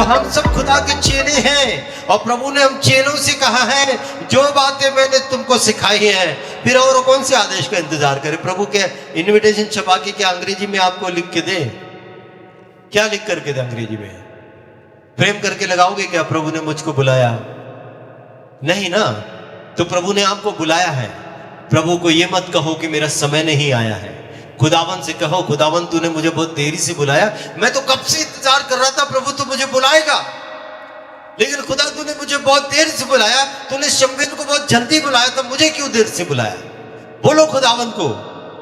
हम सब खुदा के चेले हैं और प्रभु ने हम चेलों से कहा है जो बातें मैंने तुमको सिखाई हैं, फिर और कौन से आदेश का इंतजार करें। प्रभु के इनविटेशन छपा के क्या अंग्रेजी में आपको लिख के दे? क्या लिख करके दे अंग्रेजी में? प्रेम करके लगाओगे क्या प्रभु ने मुझको बुलाया? नहीं ना। तो प्रभु ने आपको बुलाया है। प्रभु को ये मत कहो कि मेरा समय नहीं आया है। खुदावन से कहो, खुदावन तूने मुझे बहुत देरी से बुलाया, मैं तो कब से इंतजार कर रहा था प्रभु तू मुझे बुलाएगा, लेकिन खुदा तूने मुझे बहुत देर से बुलाया, तूने शमूएल को बहुत जल्दी बुलाया था, मुझे क्यों देर से बुलाया? बोलो खुदावन को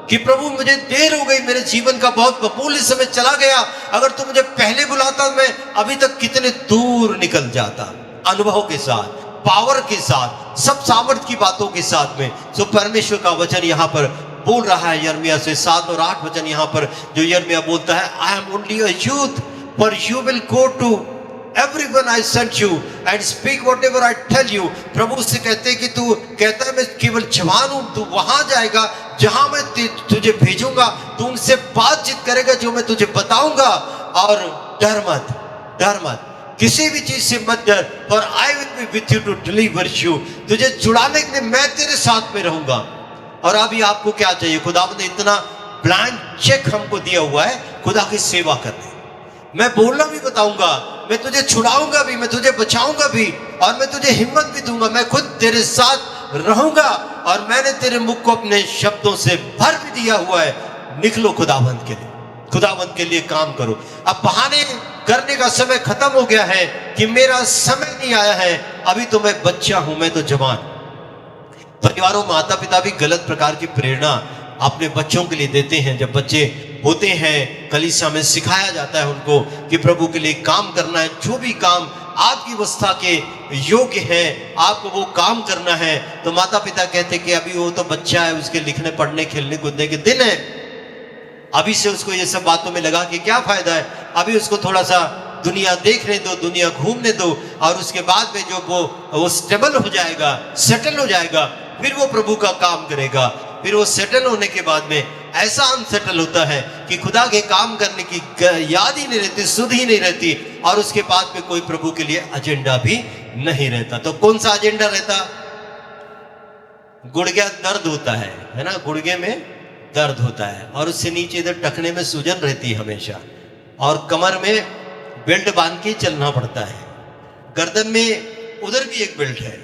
कि प्रभु मुझे देर हो गई, मेरे जीवन का बहुत बहुमूल्य समय चला गया, अगर तू मुझे पहले बुलाता मैं अभी तक कितने दूर निकल जाता, अनुभव के साथ, पावर के साथ, सब सामर्थ की बातों के साथ में। सो परमेश्वर का वचन यहाँ पर बोल रहा है यिर्मयाह से 7 और 8 वचन यहाँ पर जो यिर्मयाह बोलता है, I am only a youth पर you will go to everyone I sent you and speak whatever I tell you। प्रभु उससे कहते हैं कि तू कहता है मैं केवल जवान हूं, तू वहां जाएगा जहां मैं तुझे भेजूंगा, तू उनसे बातचीत करेगा जो मैं तुझे बताऊंगा, और डर मत, डर मत, किसी भी चीज से मत डर, for I will be with you to deliver you। तुझे छुड़ाने के लिए मैं तेरे साथ में रहूंगा। और अभी आपको क्या चाहिए? खुदा ने इतना ब्लैंक चेक हमको दिया हुआ है खुदा की सेवा करने। मैं बोलना भी बताऊंगा, मैं तुझे छुड़ाऊंगा भी, मैं तुझे बचाऊंगा भी, और मैं तुझे हिम्मत भी दूंगा, मैं खुद तेरे साथ रहूंगा, और मैंने तेरे मुख को अपने शब्दों से भर भी दिया हुआ है। निकलो खुदावंत के लिए, खुदावंत के लिए काम करो। अब बहाने करने का समय खत्म हो गया है कि मेरा समय नहीं आया है, अभी तो मैं बच्चा हूं, मैं तो जवान। परिवारों, माता पिता भी गलत प्रकार की प्रेरणा अपने बच्चों के लिए देते हैं। जब बच्चे होते हैं कलीसिया में सिखाया जाता है उनको कि प्रभु के लिए काम करना है, जो भी काम आपकी अवस्था के योग्य है आपको वो काम करना है। तो माता पिता कहते हैं कि अभी वो तो बच्चा है, उसके लिखने पढ़ने खेलने कूदने के दिन है, अभी से उसको ये सब बातों में लगा के क्या फायदा है, अभी उसको थोड़ा सा दुनिया देखने दो, दुनिया घूमने दो, और उसके बाद में जो वो स्टेबल हो जाएगा, सेटल हो जाएगा, फिर वो प्रभु का काम करेगा। फिर वो सेटल होने के बाद में ऐसा अनसेटल होता है कि खुदा के काम करने की याद ही नहीं रहती, सुध ही नहीं रहती, और उसके बाद में कोई प्रभु के लिए एजेंडा भी नहीं रहता। तो कौन सा एजेंडा रहता? गुड़गे दर्द होता है ना, गुड़गे में दर्द होता है, और उससे नीचे इधर टखने में सूजन रहती है हमेशा, और कमर में बेल्ट बांध के चलना पड़ता है, गर्दन में उधर भी एक बेल्ट है,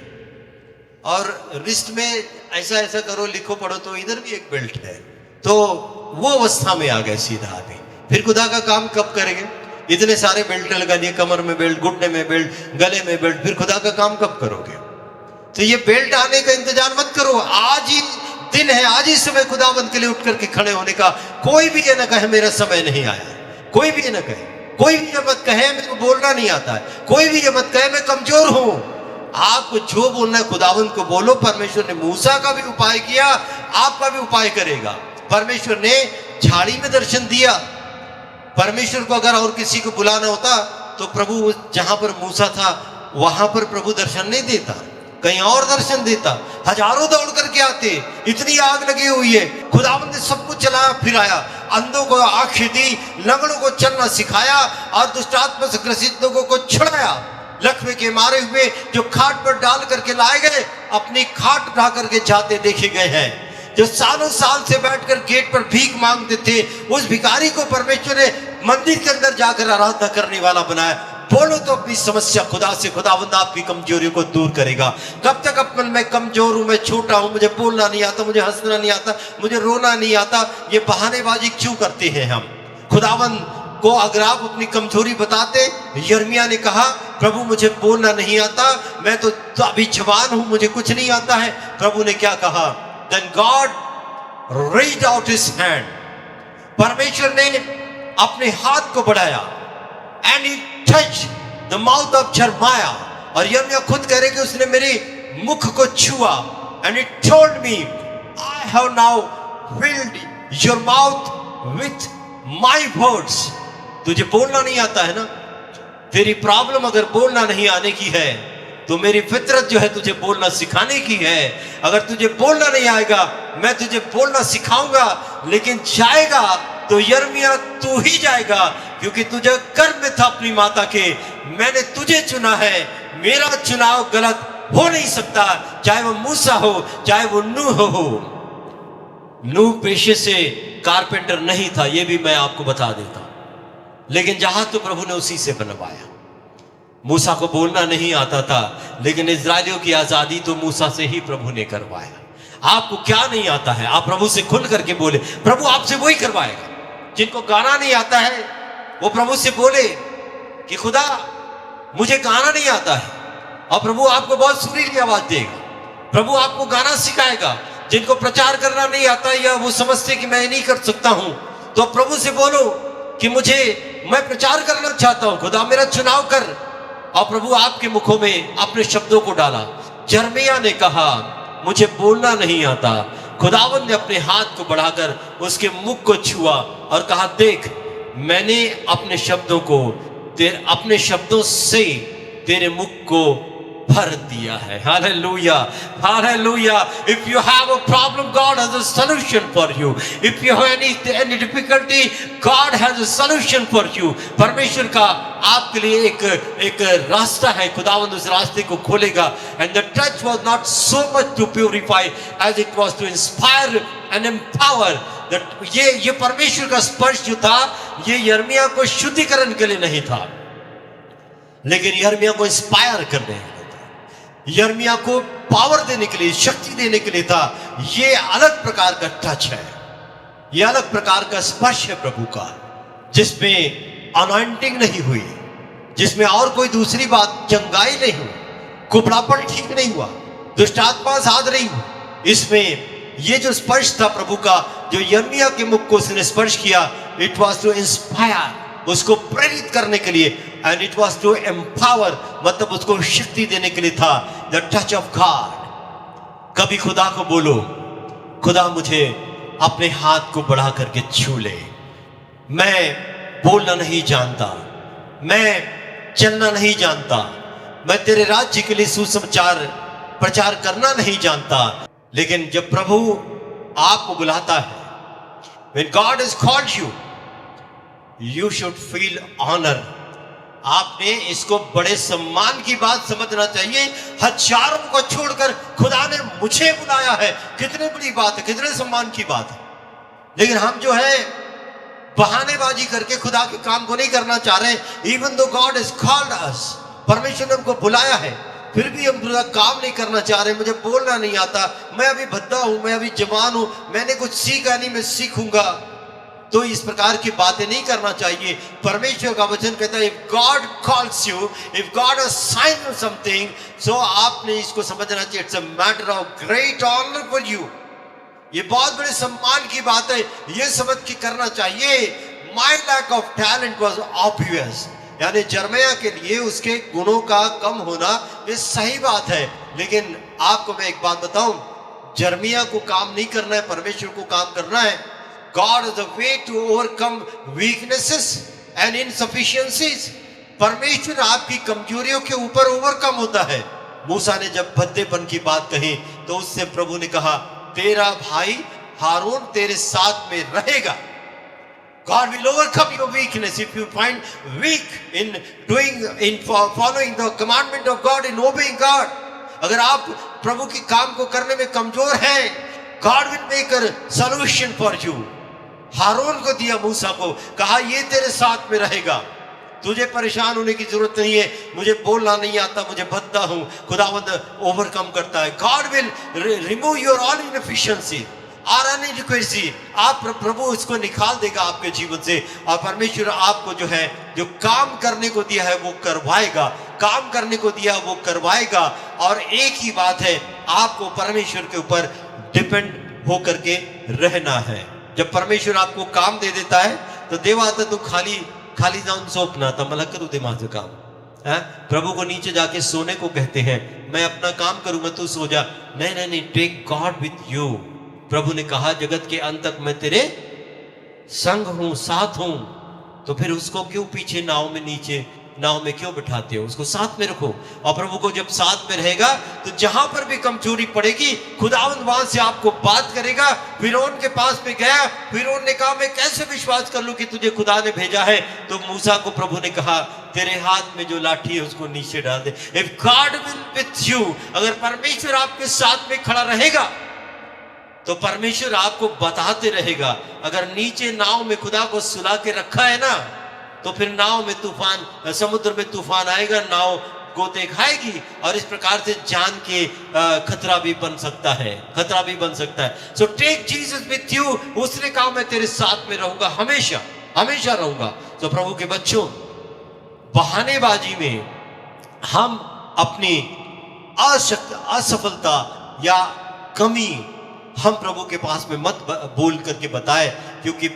और रिस्ट में ऐसा ऐसा करो, लिखो पढ़ो तो इधर भी एक बेल्ट है। तो वो अवस्था में आ गए सीधा आदमी। फिर खुदा का काम कब करेंगे? इतने सारे बेल्ट लगा दिए, कमर में बेल्ट, घुटने में बेल्ट, गले में बेल्ट, फिर खुदा का काम कब करोगे? तो ये बेल्ट आने का इंतजार मत करो, आज ही दिन है, आज ही समय खुदावंत के लिए उठ करके खड़े होने का। कोई भी ये ना कहे मेरा समय नहीं आया, कोई भी ये ना कहे, कोई भी ये मत कहे मेरे को बोलना नहीं आता है, कोई भी ये मत कहे मैं कमजोर हूं। आपको जो बोलना है खुदावंत को बोलो। परमेश्वर ने मूसा का भी उपाय किया, आपका भी उपाय करेगा। परमेश्वर ने झाड़ी में दर्शन दिया। परमेश्वर को अगर और किसी को बुलाना होता तो प्रभु जहां पर मूसा था वहां पर प्रभु दर्शन नहीं देता, कहीं और दर्शन देता। हजारों दौड़ करके आते, इतनी आग लगी हुई है, खुदावंत ने सब कुछ चलाया फिराया, अंधों को आंखें दी, लंगड़ों को चलना सिखाया, और दुष्टात्मा से ग्रसित लोगों को छुड़ाया। लकवे के मारे हुए जो खाट पर डाल करके लाए गए, अपनी खाट उठा करके जाते देखे गए हैं। जो सालों साल से बैठकर गेट पर भीख मांगते थे, उस भिखारी को परमेश्वर ने मंदिर के अंदर जाकर आराधना करने वाला बनाया। बोलो तो अपनी समस्या खुदा से, खुदावंद आपकी कमजोरियों को दूर करेगा। कब तक अपन मैं कमजोर हूं, मैं छोटा हूं, मुझे बोलना नहीं आता, मुझे हंसना नहीं आता, मुझे रोना नहीं आता, ये बहानेबाजी क्यों करते हैं हम? खुदावंद को अगर आप अपनी कमजोरी बताते, यिर्मयाह ने कहा प्रभु मुझे बोलना नहीं आता, मैं तो अभी जवान हूं, मुझे कुछ नहीं आता है। प्रभु ने क्या कहा? Then God reached out his hand। परमेश्वर ने अपने हाथ को बढ़ाया, and he touched the mouth of Jeremiah। और यिर्मयाह खुद कह रहे कि उसने मेरे मुख को छुआ, and he told me I have now filled your mouth with my words। तुझे बोलना नहीं आता है ना, तेरी प्रॉब्लम अगर बोलना नहीं आने की है तो मेरी फितरत जो है तुझे बोलना सिखाने की है। अगर तुझे बोलना नहीं आएगा मैं तुझे बोलना सिखाऊंगा, लेकिन जाएगा तो यिर्मयाह तू ही जाएगा, क्योंकि तुझे गर्भ में था अपनी माता के, मैंने तुझे चुना है, मेरा चुनाव गलत हो नहीं सकता, चाहे वो मूसा हो चाहे वो नूह हो। नूह पेशे से कारपेंटर नहीं था, ये भी मैं आपको बता देता, लेकिन जहाज तो प्रभु ने उसी से बनवाया। मूसा को बोलना नहीं आता था, लेकिन इजरायलियों की आजादी तो मूसा से ही प्रभु ने करवाया। आपको क्या नहीं आता है, आप प्रभु से खुल करके बोले, प्रभु आपसे वही करवाएगा। जिनको गाना नहीं आता है वो प्रभु से बोले कि खुदा मुझे गाना नहीं आता है, और प्रभु आपको बहुत सुरीली आवाज देगा, प्रभु आपको गाना सिखाएगा। जिनको प्रचार करना नहीं आता या वो समझते कि मैं नहीं कर सकता हूं, तो प्रभु से बोलो कि मैं प्रचार करना चाहता हूं, खुदा मेरा चुनाव कर। और प्रभु आपके मुखों में अपने शब्दों को डाला। यिर्मयाह ने कहा मुझे बोलना नहीं आता, खुदावंद ने अपने हाथ को बढ़ाकर उसके मुख को छुआ और कहा देख मैंने अपने शब्दों से तेरे मुख को भर दिया है। Hallelujah, hallelujah. If you have a problem, God has a solution for you. If you have any difficulty, God has a solution for you. परमेश्वर का आपके लिए एक रास्ता है, खुदावंद उस रास्ते को खोलेगा। And the touch was not so much to purify as it was to inspire and empower. ये परमेश्वर का स्पर्श जो था, ये यिर्मयाह को शुद्धिकरण के लिए नहीं था, लेकिन यिर्मयाह को इंस्पायर करने के लिए था, यिर्मयाह को पावर देने के लिए, शक्ति देने के लिए था। ये अलग प्रकार का टच है, ये अलग प्रकार का स्पर्श है प्रभु का, जिसमें अनॉइंटिंग नहीं हुई, जिसमें और कोई दूसरी बात, चंगाई नहीं हुई, कुबड़ापन ठीक नहीं हुआ, दुष्टात्मा साध नहीं हुई। इसमें ये जो स्पर्श था प्रभु का, जो यिर्मयाह के मुख को उसने स्पर्श किया, इट वॉज टू इंस्पायर, उसको प्रेरित करने के लिए, and it was to empower, मतलब उसको शक्ति देने के लिए था। The touch of God. कभी खुदा को बोलो, खुदा मुझे अपने हाथ को बढ़ा करके छू ले, मैं बोलना नहीं जानता, मैं चलना नहीं जानता, मैं तेरे राज्य के लिए सुसमाचार प्रचार करना नहीं जानता, लेकिन जब प्रभु आपको बुलाता है, when God has called you, you should feel honor. आपने इसको बड़े सम्मान की बात समझना चाहिए। हजारों को छोड़कर खुदा ने मुझे बुलाया है, कितनी बड़ी बात है, कितने सम्मान की बात है। लेकिन हम जो है बहानेबाजी करके खुदा के काम को नहीं करना चाह रहे। Even though God has called us, परमेश्वर ने हमको बुलाया है, फिर भी हम पूरा काम नहीं करना चाह रहे। मुझे बोलना नहीं आता, मैं अभी भद्दा हूं, मैं अभी जवान हूं, मैंने कुछ सीखा नहीं, मैं सीखूंगा। तो इस प्रकार की बातें नहीं करना चाहिए। परमेश्वर का वचन कहता है if God calls you, if God has signed you something, so आपने इसको समझना चाहिए, it's a matter of great honour for you. ये बहुत बड़े सम्मान की बात है, ये समझ के करना चाहिए। My lack of talent was obvious, यानी यिर्मयाह के लिए उसके गुणों का कम होना ये सही बात है। लेकिन आपको मैं एक बात बताऊं, यिर्मयाह को काम नहीं करना है, परमेश्वर को काम करना है। God is a way to overcome weaknesses and insufficiencies. परमेश्वर आपकी कमजोरियों के ऊपर ओवरकम होता है। मूसा ने जब भद्देपन की बात कही तो उससे प्रभु ने कहा तेरा भाई हारून तेरे साथ में रहेगा। God will overcome your weakness if you find weak in following the commandment of God, in obeying God. अगर आप प्रभु के काम को करने में कमजोर हैं, God will make a solution for you. हारून को दिया, मूसा को कहा ये तेरे साथ में रहेगा, तुझे परेशान होने की जरूरत नहीं है। मुझे बोलना नहीं आता, मुझे भद्दा हूं, खुदावंद ओवरकम करता है। God will remove your all inefficiency और inadequacy, आप प्रभु इसको निकाल देगा आपके जीवन से। और परमेश्वर आपको जो है, जो काम करने को दिया है वो करवाएगा, काम करने को दिया वो करवाएगा। और एक ही बात है, आपको परमेश्वर के ऊपर डिपेंड होकर के रहना है। जब परमेश्वर आपको काम दे देता है तो देवा आता तू खाली जाऊन सौंपना था, मला करूँ दे माझं काम है। प्रभु को नीचे जाके सोने को कहते हैं, मैं अपना काम करूंगा तू सो जा। नहीं नहीं नहीं, टेक गॉड विथ यू। प्रभु ने कहा जगत के अंत तक मैं तेरे संग हूं, साथ हूं, तो फिर उसको क्यों पीछे नाव में नीचे नाव में क्यों बिठाते हो, उसको साथ में रखो। और प्रभु को जब साथ में रहेगा तो जहां पर भी कमजोरी पड़ेगी खुदावंद वहां से आपको बात करेगा। फिरौन के पास में गया, फिरौन ने कहा मैं कैसे विश्वास कर लूं कि तुझे खुदा ने भेजा है। तो मूसा को प्रभु ने कहा तेरे हाथ में जो लाठी है उसको नीचे डाल दे। If God will with you, अगर परमेश्वर आपके साथ में खड़ा रहेगा तो परमेश्वर आपको बताते रहेगा। अगर नीचे नाव में खुदा को सुला के रखा है ना, तो फिर नाव में तूफान, समुद्र में तूफान आएगा, नाव गोते खाएगी और इस प्रकार से जान के खतरा भी बन सकता है, खतरा भी बन सकता है। So take Jesus with you. उसने कहा मैं तेरे साथ में रहूंगा, हमेशा हमेशा रहूंगा। तो प्रभु के बच्चों, बहानेबाजी में हम अपनी असफलता या कमी हम प्रभु के पास में मत बोल करके बताए, क्योंकि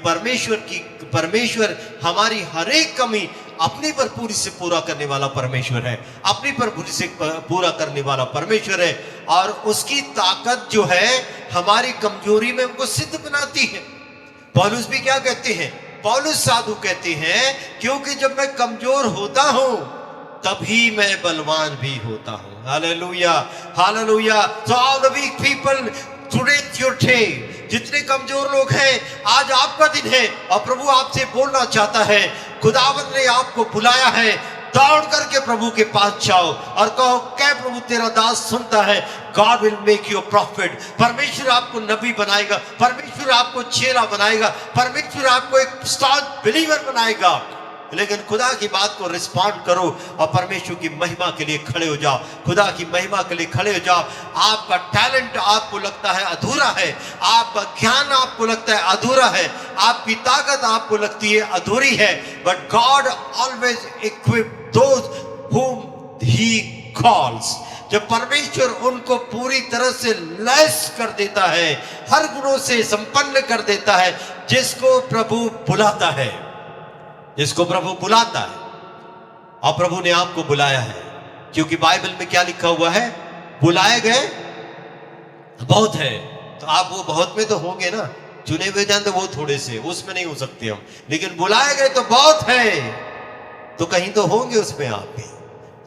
परमेश्वर हमारी हर एक कमी अपनी पर पूरी से पूरा करने वाला परमेश्वर है, अपनी पर पूरी से पूरा करने वाला परमेश्वर है। और उसकी ताकत जो है हमारी कमजोरी में हमको सिद्ध बनाती है। पौलुस भी क्या कहते हैं, पौलुस साधु कहते हैं क्योंकि जब मैं कमजोर होता हूं तभी मैं बलवान भी होता हूं। Hallelujah, hallelujah. So all the weak people, today is your day. जितने कमजोर लोग हैं, आज आपका दिन है और प्रभु आपसे बोलना चाहता है। खुदावंद ने आपको बुलाया है, दौड़ करके प्रभु के पास जाओ और कहो क्या प्रभु तेरा दास सुनता है। God will make you a profit. परमेश्वर आपको नबी बनाएगा, परमेश्वर आपको चेला बनाएगा, परमेश्वर आपको एक स्टॉन्च बिलीवर बनाएगा। लेकिन खुदा की बात को रिस्पॉन्ड करो और परमेश्वर की महिमा के लिए खड़े हो जाओ, खुदा की महिमा के लिए खड़े हो जाओ। आपका टैलेंट आपको लगता है अधूरा है, आपका ज्ञान आपको लगता है अधूरा है, आपकी ताकत आपको लगती है अधूरी है, but God always equip those whom he calls। जब परमेश्वर उनको पूरी तरह से लैस कर देता है, हर गुणों से संपन्न कर देता है, जिसको प्रभु बुलाता है, जिसको प्रभु बुलाता है। और प्रभु ने आपको बुलाया है, क्योंकि बाइबल में क्या लिखा हुआ है, बुलाए गए बहुत है। तो आप वो बहुत में तो होंगे ना, चुने हुए जान तो वो थोड़े से, उसमें नहीं हो सकते हम, लेकिन बुलाए गए तो बहुत है, तो कहीं तो होंगे उसमें आप भी।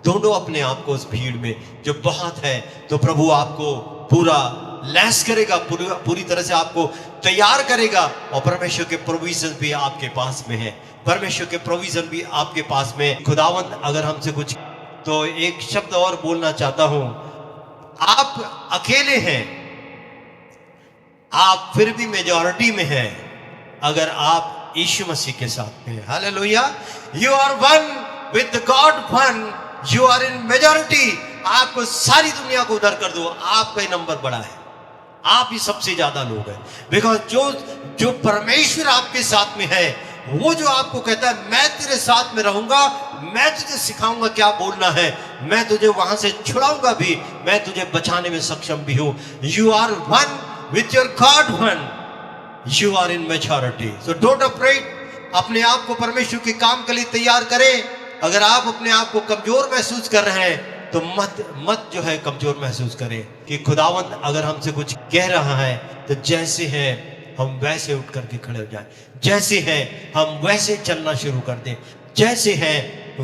ढूंढो अपने आप को उस भीड़ में जो बहुत है, तो प्रभु आपको पूरा लैस करेगा, पूरी तरह से आपको तैयार करेगा। और परमेश्वर के प्रोविजन भी आपके पास में है, परमेश्वर के प्रोविजन भी आपके पास में। खुदावंद अगर हमसे कुछ, तो एक शब्द और बोलना चाहता हूं, आप अकेले हैं, आप फिर भी मेजॉरिटी में हैं अगर आप यीशु मसीह के साथ में। Hallelujah. You are one with God, one, you are in majority. आपको सारी दुनिया को उधर कर दो, आपका ही नंबर बड़ा है, आप ही सबसे ज्यादा लोग हैं। बिकॉज जो परमेश्वर आपके साथ में है, वो जो आपको कहता है मैं तेरे साथ में रहूंगा, मैं तुझे सिखाऊंगा क्या बोलना है, मैं तुझे वहां से छुड़ाऊंगा भी, मैं तुझे बचाने में सक्षम भी हूं। You are one with your God, one, you are in maturity. So don't afraid. अपने आप को परमेश्वर के काम के लिए तैयार करें। अगर आप अपने आप को कमजोर महसूस कर रहे हैं तो मत जो है कमजोर महसूस करें, कि खुदावंद अगर हमसे कुछ कह रहा है तो जैसे है हम वैसे उठ करके खड़े हो जाएं, जैसे हैं हम वैसे चलना शुरू कर दें, जैसे हैं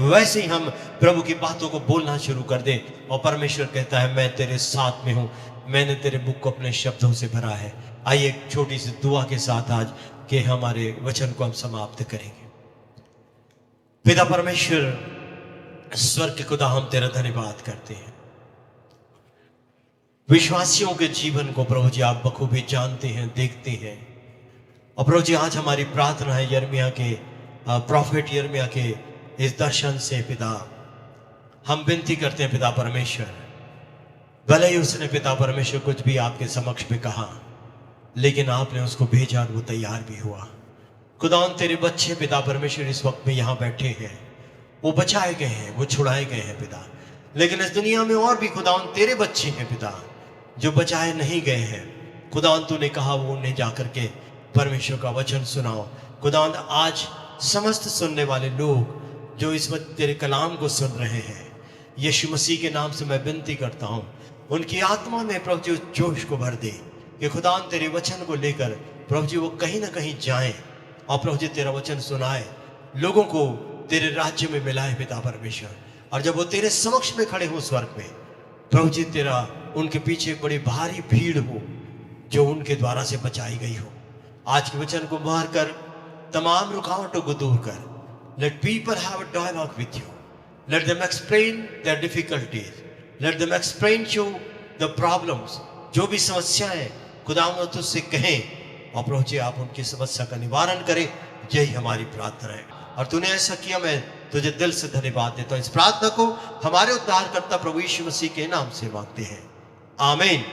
वैसे ही हम प्रभु की बातों को बोलना शुरू कर दें। और परमेश्वर कहता है मैं तेरे साथ में हूं, मैंने तेरे मुख को अपने शब्दों से भरा है। आइए एक छोटी सी दुआ के साथ आज के हमारे वचन को हम समाप्त करेंगे। पिता परमेश्वर, स्वर्ग के खुदा, हम तेरा धन्यवाद करते हैं। विश्वासियों के जीवन को प्रभु जी आप बखूबी जानते हैं, देखते हैं। और प्रभु जी आज हमारी प्रार्थना है यिर्मयाह के, प्रॉफिट यिर्मयाह के इस दर्शन से पिता हम विनती करते हैं पिता परमेश्वर, भले ही उसने पिता परमेश्वर कुछ भी आपके समक्ष में कहा, लेकिन आपने उसको भेजा और वो तैयार भी हुआ। खुदावन तेरे बच्चे पिता परमेश्वर इस वक्त में यहाँ बैठे हैं, वो बचाए गए हैं, वो छुड़ाए गए हैं पिता, लेकिन इस दुनिया में और भी खुदावन तेरे बच्चे हैं पिता जो बचाए नहीं गए हैं। खुदावन तूने कहा वो उन्हें जाकर के परमेश्वर का वचन सुनाओ। खुदावन आज समस्त सुनने वाले लोग जो इस वक्त तेरे कलाम को सुन रहे हैं, यीशु मसीह के नाम से मैं विनती करता हूँ, उनकी आत्मा में प्रभु जी जोश को भर दे कि खुदावन तेरे वचन को लेकर प्रभु जी वो कहीं ना कहीं जाएं और प्रभु जी तेरा वचन सुनाए, लोगों को तेरे राज्य में मिलाए पिता परमेश्वर। और जब वो तेरे समक्ष में खड़े हो स्वर्ग में, प्रभु जी तेरा उनके पीछे बड़ी भारी भीड़ हो जो उनके द्वारा से बचाई गई हो। आज के वचन को मार कर तमाम रुकावटों को दूर कर। Let people have a dialogue with you, let them explain their difficulties, let them explain you the problems. जो भी समस्याएं खुदावंद तुझसे कहें, और प्रभु जी आप उनकी समस्या का निवारण करें, यही हमारी प्रार्थना है। और तूने ऐसा किया, मैं तुझे दिल से धन्यवाद देता हूं। इस प्रार्थना को हमारे उद्धारकर्ता प्रभु यीशु मसीह के नाम से मांगते हैं, आमीन।